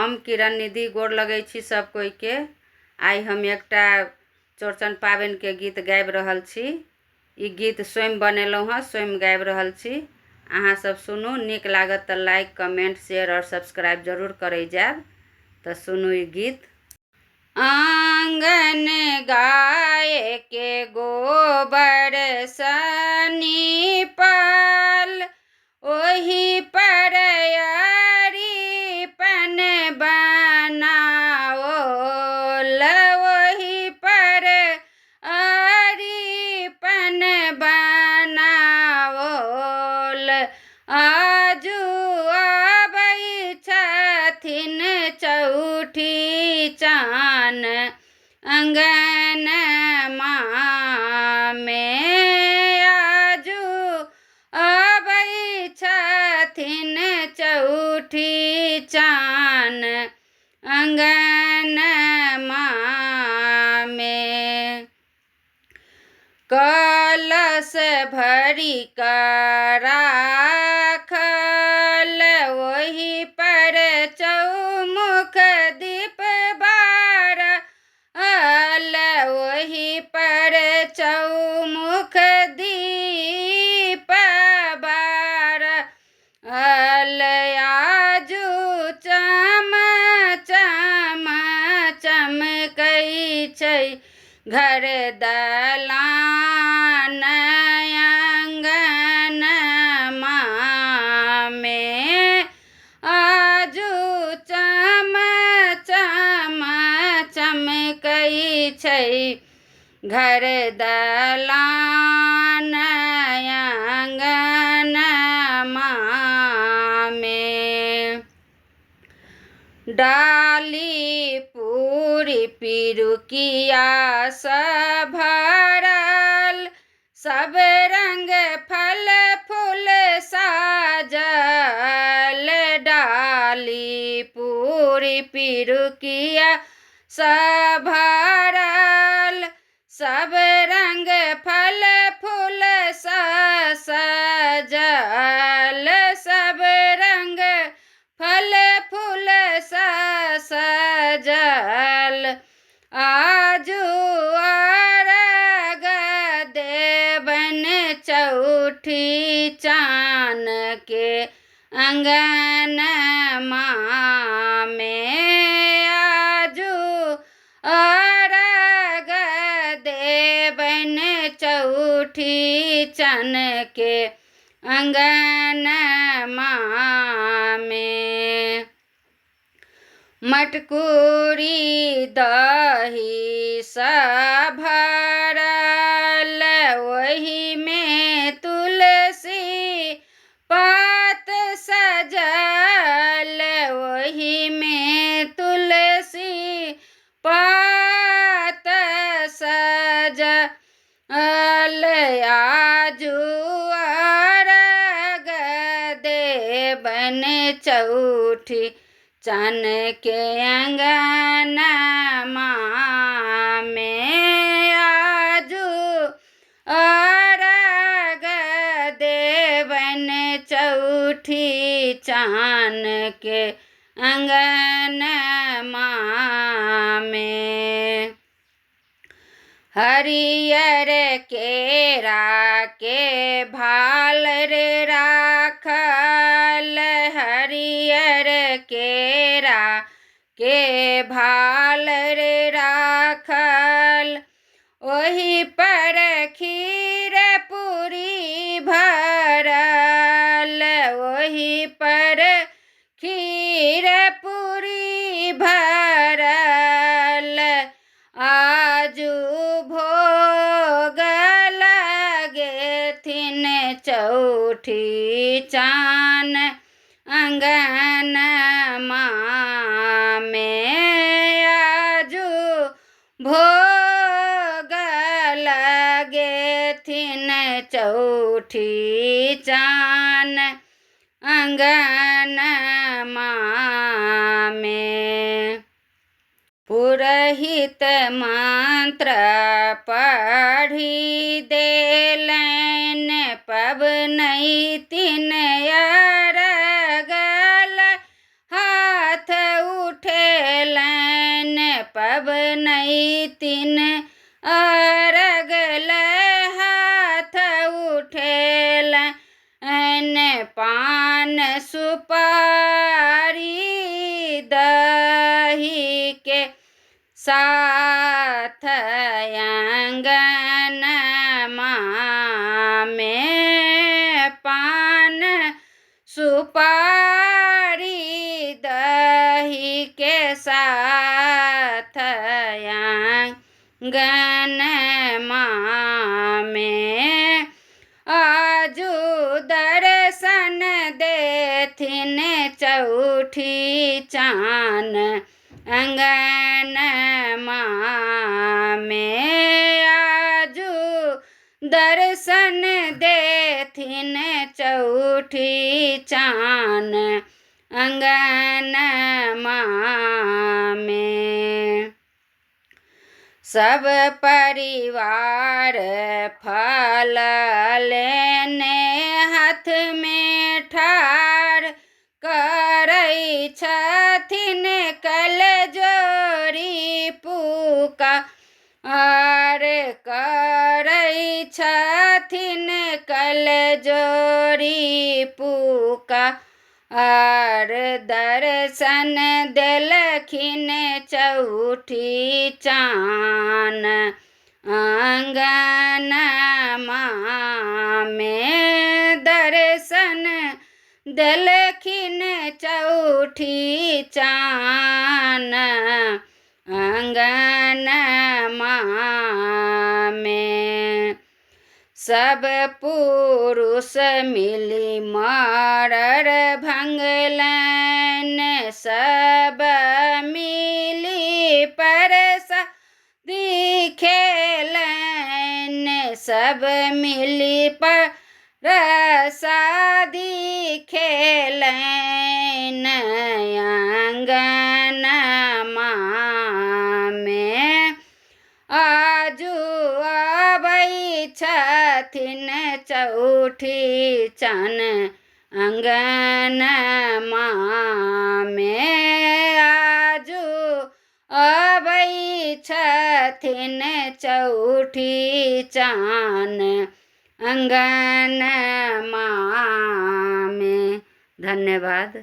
हम किरण निधि गोर लगै छी सब कोई के। आई हम एकटा चौड़चन पाबनि के गीत गाबि रहल छी। ई गीत स्वयं बनेलहुँ हँ, स्वयं गाबि रहल छी। अहाँ सब सुनू, नीक लागत तऽ लाइक कमेंट शेयर और सब्सक्राइब जरूर करै जायब। तऽ सुनू ई गीत। आंगन गाय के गोबर सनी पल, ओही पर अरिपन बनाओल, ओही पर अरिपन बनाओल। आजू आबै छथिन चौठी चान अंगन में, आजू आबै छथिन चौठी चान अंगन में। कलश भरी कर राखल, ओही पर चौमुख दीप बारल, ओही पर चौमुख दीप बारल। आजू चम चम चमकै छै घर दलान अंगन में, आजू चम चम चमकै छै घर दलान अंगन में। डाली पूरी पिरुकिया सब भरल, सब रंग फल फूल साजल। डाली पूरी पिरुकिया सब भरल, सब रंग फल फूल सजल, सब रंग फल फूल सजल। आजू अर्घ देबन चौठी चान के अंगन में, आजू अर्घ देबन चौठी चान के अंगन में। मटकुरी दही सब भरल, ओही में तुलसी पात सजल, ओही में तुलसी पात सजल। आजू अर्घ देबन चौठी चान के अंगन में, आजू अर्घ देबन चौठी चान के अंगन में। हरियर केरा के भाल रे राखल, हरियर केरा के भाल रे राखल, ओही पर खीर पूरी भरल, ओही पर खीर पूरी भरल। आजू भोग लगेथिन चौठी चान अंगन में, आजू भोग लगेथिन चौठी चान अंगन में। पुरोहित मंत्र पढ़ी देलन, पबनैतिन अरगल हाथ उठ पबनैतिन अरग हाथ उठेलन पान सुपारी दही के साथ आंगन में पान सुपारी दही के साथ आंगन में आजू दर्शन देथिन चौठी चान अंगन में आजू दर्शन देथिन चौठी चान अंगन में। सब परिवार फल लेने हाथ में ठार करै छथिन कल जोरी पुकार करै छथिन कल जोरी पुकार दर्शन देलखिन चौठी चान आंगन में दर्शन देलखिन चौठी चान आंगन में। सब पुरुष मिली मरर भंगलन सब मिली परसादी खेलन सब मिली परसादी खेलन आंगन में आजू आबै छथिन चौठी चान अंगन में आजू आबै छथिन चौठी चान अंगन में। धन्यवाद।